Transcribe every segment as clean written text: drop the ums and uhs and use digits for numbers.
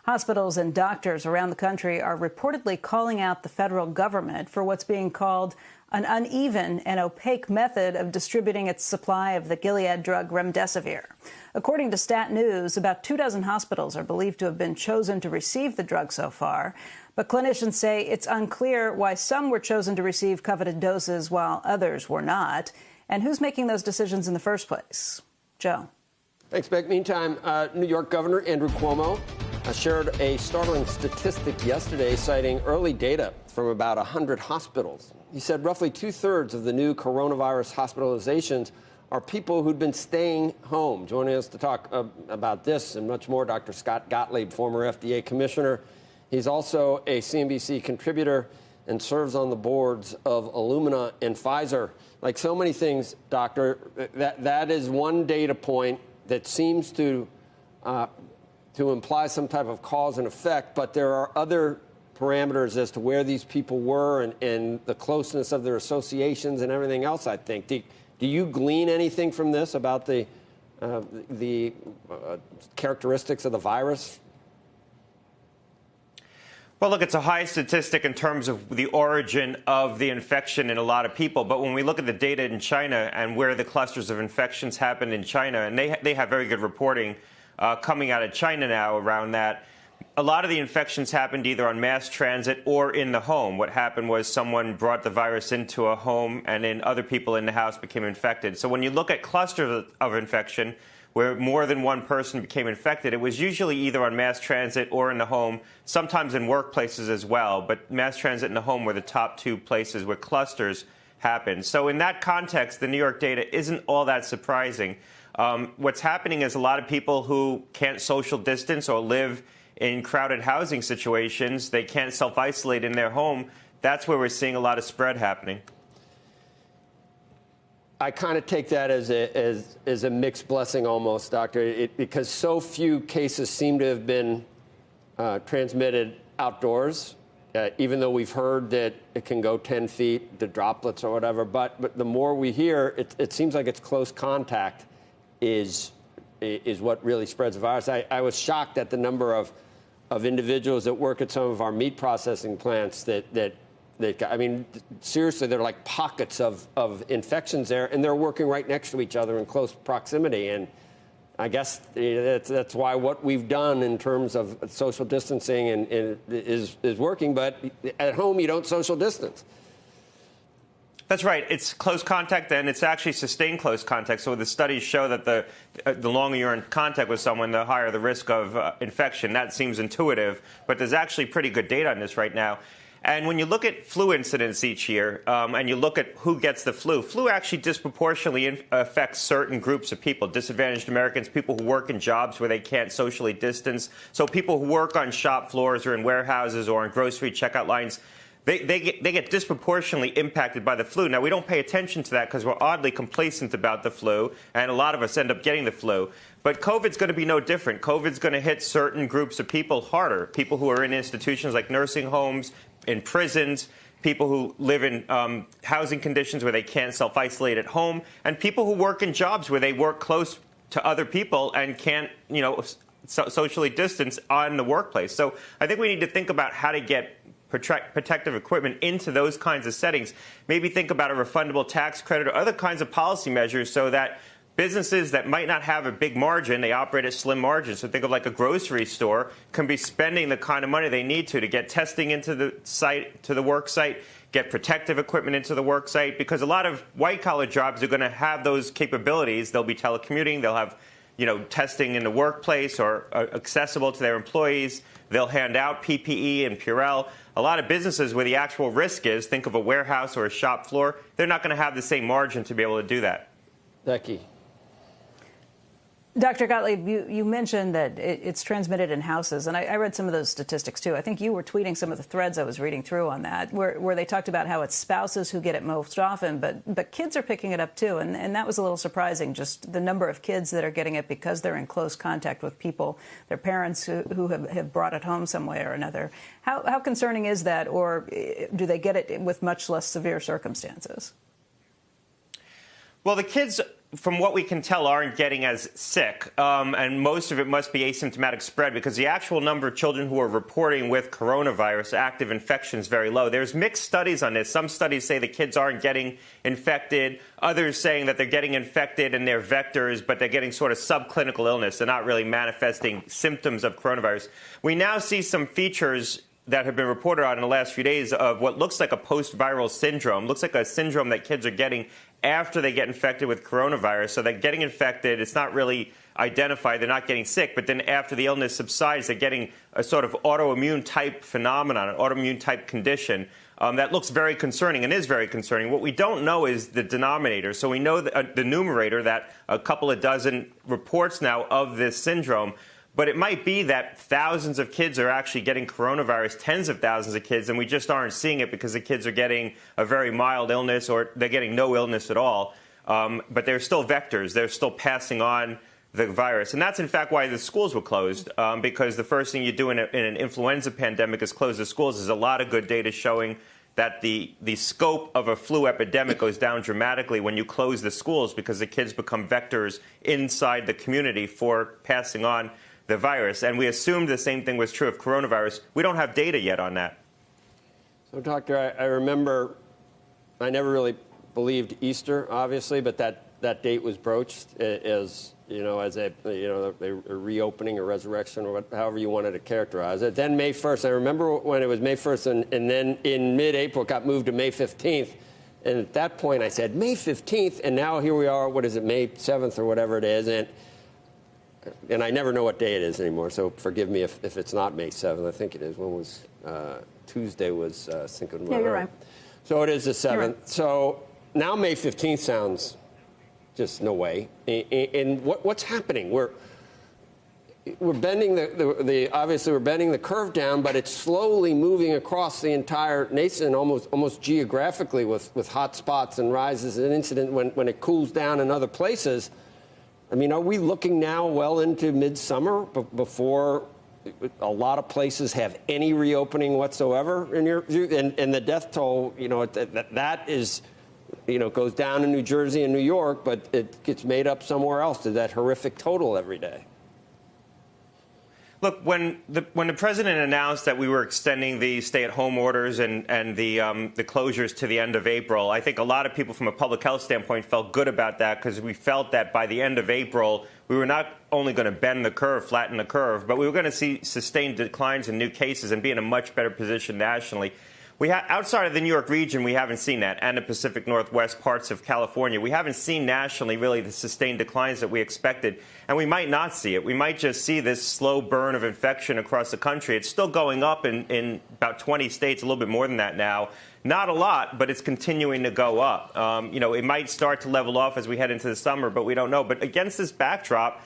Hospitals and doctors around the country are reportedly calling out the federal government for what's being called an uneven and opaque method of distributing its supply of the Gilead drug Remdesivir. According to Stat News, about 24 hospitals are believed to have been chosen to receive the drug so far. But clinicians say it's unclear why some were chosen to receive coveted doses while others were not. And who's making those decisions in the first place? Joe. Thanks, Beck. Meantime, New York Governor Andrew Cuomo shared a startling statistic yesterday citing early data from about 100 hospitals. He said roughly 2/3 of the new coronavirus hospitalizations are people who'd been staying home. Joining us to talk about this and much more, Dr. Scott Gottlieb, former FDA commissioner. He's also a CNBC contributor and serves on the boards of Illumina and Pfizer. Like so many things, Doctor, that is one data point that seems to imply some type of cause and effect, but there are other parameters as to where these people were and the closeness of their associations and everything else, I think. Do you glean anything from this about the characteristics of the virus? Well, look, it's a high statistic in terms of the origin of the infection in a lot of people. But when we look at the data in China and where the clusters of infections happened in China, and they have very good reporting coming out of China now around that, a lot of the infections happened either on mass transit or in the home. What happened was someone brought the virus into a home and then other people in the house became infected. So when you look at clusters of infection, where more than one person became infected, it was usually either on mass transit or in the home, sometimes in workplaces as well. But mass transit and the home were the top two places where clusters happened. So in that context, the New York data isn't all that surprising. What's happening is a lot of people who can't social distance or live in crowded housing situations, they can't self-isolate in their home. That's where we're seeing a lot of spread happening. I kind of take that as a mixed blessing almost, Doctor, because so few cases seem to have been transmitted outdoors, even though we've heard that it can go 10 feet, the droplets or whatever. But the more we hear, it seems like it's close contact is what really spreads the virus. I was shocked at the number of individuals that work at some of our meat processing plants that I mean, seriously, they're like pockets of infections there, and they're working right next to each other in close proximity. And I guess that's why what we've done in terms of social distancing is working. But at home, you don't social distance. That's right. It's close contact, and it's actually sustained close contact. So the studies show that the longer you're in contact with someone, the higher the risk of infection. That seems intuitive, but there's actually pretty good data on this right now. And when you look at flu incidents each year, and you look at who gets the flu actually disproportionately affects certain groups of people, disadvantaged Americans, people who work in jobs where they can't socially distance. So people who work on shop floors or in warehouses or in grocery checkout lines, they get disproportionately impacted by the flu. Now, we don't pay attention to that because we're oddly complacent about the flu, and a lot of us end up getting the flu. But COVID's going to be no different. COVID's going to hit certain groups of people harder, people who are in institutions like nursing homes, in prisons, people who live in housing conditions where they can't self-isolate at home, and people who work in jobs where they work close to other people and can't, socially distance on the workplace. So I think we need to think about how to get protective equipment into those kinds of settings. Maybe think about a refundable tax credit or other kinds of policy measures so that businesses that might not have a big margin, they operate at slim margins. So think of like a grocery store, can be spending the kind of money they need to get testing into the site, to the work site, get protective equipment into the work site, because a lot of white-collar jobs are going to have those capabilities. They'll be telecommuting. They'll have, testing in the workplace or accessible to their employees. They'll hand out PPE and Purell. A lot of businesses where the actual risk is, think of a warehouse or a shop floor, they're not going to have the same margin to be able to do that. Becky. Dr. Gottlieb, you mentioned that it's transmitted in houses, and I read some of those statistics, too. I think you were tweeting some of the threads I was reading through on that, where they talked about how it's spouses who get it most often, but kids are picking it up, too, and that was a little surprising, just the number of kids that are getting it because they're in close contact with people, their parents who have brought it home some way or another. How concerning is that, or do they get it with much less severe circumstances? Well, the kids from what we can tell, aren't getting as sick. And most of it must be asymptomatic spread because the actual number of children who are reporting with coronavirus active infection is very low. There's mixed studies on this. Some studies say the kids aren't getting infected. Others saying that they're getting infected and they're vectors, but they're getting sort of subclinical illness. They're not really manifesting symptoms of coronavirus. We now see some features that have been reported on in the last few days of what looks like a post-viral syndrome. Looks like a syndrome that kids are getting after they get infected with coronavirus. So they're getting infected. It's not really identified. They're not getting sick. But then after the illness subsides, they're getting a sort of autoimmune type phenomenon, an autoimmune type condition that looks very concerning and is very concerning. What we don't know is the denominator. So we know the numerator, that a couple of dozen reports now of this syndrome. But it might be that thousands of kids are actually getting coronavirus, tens of thousands of kids, and we just aren't seeing it because the kids are getting a very mild illness or they're getting no illness at all. But they're still vectors. They're still passing on the virus. And that's, in fact, why the schools were closed, because the first thing you do in an influenza pandemic is close the schools. There's a lot of good data showing that the scope of a flu epidemic goes down dramatically when you close the schools because the kids become vectors inside the community for passing on the virus. And we assumed the same thing was true of coronavirus. We don't have data yet on that. So, Doctor, I remember I never really believed Easter, obviously, but that date was broached as a reopening or resurrection or however you wanted to characterize it. Then May 1st, I remember when it was May 1st, and then in mid-April it got moved to May 15th. And at that point I said, May 15th, and now here we are, what is it, May 7th or whatever it is, and I never know what day it is anymore, so forgive me if it's not May 7th. I think it is. When was Tuesday was Cinco de Mayo. Yeah, you're right. So it is the 7th. Right. So now May 15th sounds just no way. And what's happening? We're bending obviously we're bending the curve down, but it's slowly moving across the entire nation, almost geographically, with hotspots and rises in incident when it cools down in other places. I mean, are we looking now well into midsummer before a lot of places have any reopening whatsoever in your view? And the death toll, that is, goes down in New Jersey and New York, but it gets made up somewhere else to that horrific total every day. Look, when the president announced that we were extending the stay-at-home orders and the closures to the end of April, I think a lot of people from a public health standpoint felt good about that because we felt that by the end of April, we were not only going to bend the curve, flatten the curve, but we were going to see sustained declines in new cases and be in a much better position nationally. Outside of the New York region, we haven't seen that, and the Pacific Northwest parts of California. We haven't seen nationally really the sustained declines that we expected, and we might not see it. We might just see this slow burn of infection across the country. It's still going up in about 20 states, a little bit more than that now. Not a lot, but it's continuing to go up. It might start to level off as we head into the summer, but we don't know. But against this backdrop,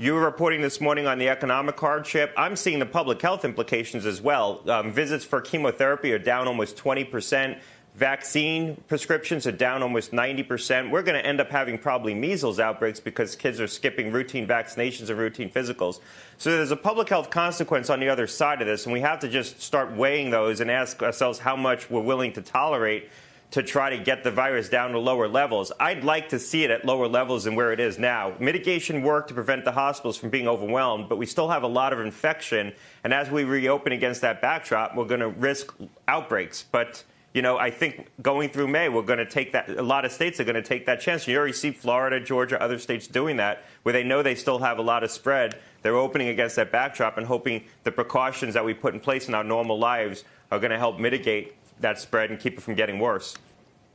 you were reporting this morning on the economic hardship. I'm seeing the public health implications as well. Visits for chemotherapy are down almost 20%. Vaccine prescriptions are down almost 90%. We're going to end up having probably measles outbreaks because kids are skipping routine vaccinations and routine physicals. So there's a public health consequence on the other side of this, and we have to just start weighing those and ask ourselves how much we're willing to tolerate to try to get the virus down to lower levels. I'd like to see it at lower levels than where it is now. Mitigation work to prevent the hospitals from being overwhelmed, but we still have a lot of infection. And as we reopen against that backdrop, we're going to risk outbreaks. But, I think going through May, we're going to take that. A lot of states are going to take that chance. You already see Florida, Georgia, other states doing that, where they know they still have a lot of spread. They're opening against that backdrop and hoping the precautions that we put in place in our normal lives are going to help mitigate that spread and keep it from getting worse.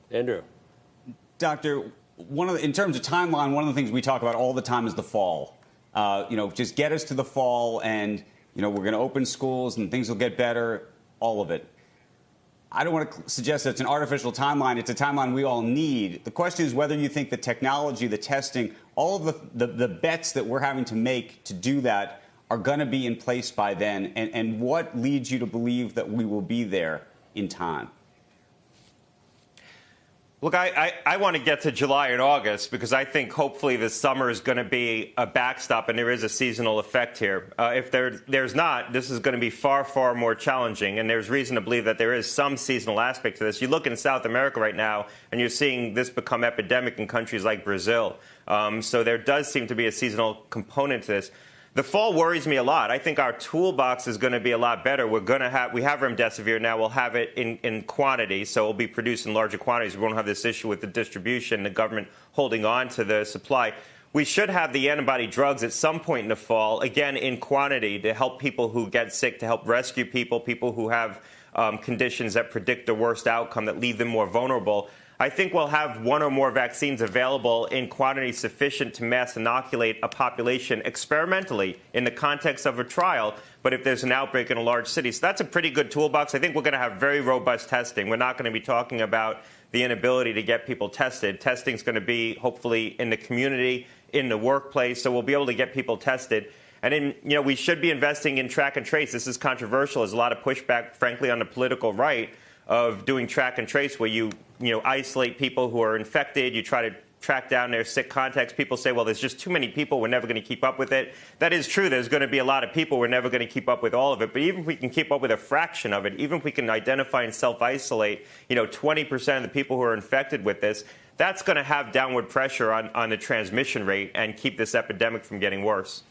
Andrew. Doctor, in terms of timeline, one of the things we talk about all the time is the fall. Just get us to the fall and, we're going to open schools and things will get better, all of it. I don't want to suggest that it's an artificial timeline. It's a timeline we all need. The question is whether you think the technology, the testing, all of the bets that we're having to make to do that are going to be in place by then, and what leads you to believe that we will be there in time? Look, I want to get to July and August because I think hopefully this summer is going to be a backstop and there is a seasonal effect here. If there's not, this is going to be far, far more challenging. And there's reason to believe that there is some seasonal aspect to this. You look in South America right now and you're seeing this become epidemic in countries like Brazil. So there does seem to be a seasonal component to this. The fall worries me a lot. I think our toolbox is going to be a lot better. We have Remdesivir now. We'll have it in quantity, so it'll be produced in larger quantities. We won't have this issue with the distribution, the government holding on to the supply. We should have the antibody drugs at some point in the fall, again, in quantity to help people who get sick, to help rescue people who have conditions that predict the worst outcome, that leave them more vulnerable. I think we'll have one or more vaccines available in quantity sufficient to mass inoculate a population experimentally in the context of a trial, but if there's an outbreak in a large city. So that's a pretty good toolbox. I think we're going to have very robust testing. We're not going to be talking about the inability to get people tested. Testing is going to be, hopefully, in the community, in the workplace, so we'll be able to get people tested. And we should be investing in track and trace. This is controversial. There's a lot of pushback, frankly, on the political right of doing track and trace where you isolate people who are infected. You try to track down their sick contacts. People say, well, there's just too many people. We're never going to keep up with it. That is true. There's going to be a lot of people. We're never going to keep up with all of it. But even if we can keep up with a fraction of it, even if we can identify and self-isolate, 20% of the people who are infected with this, that's going to have downward pressure on the transmission rate and keep this epidemic from getting worse.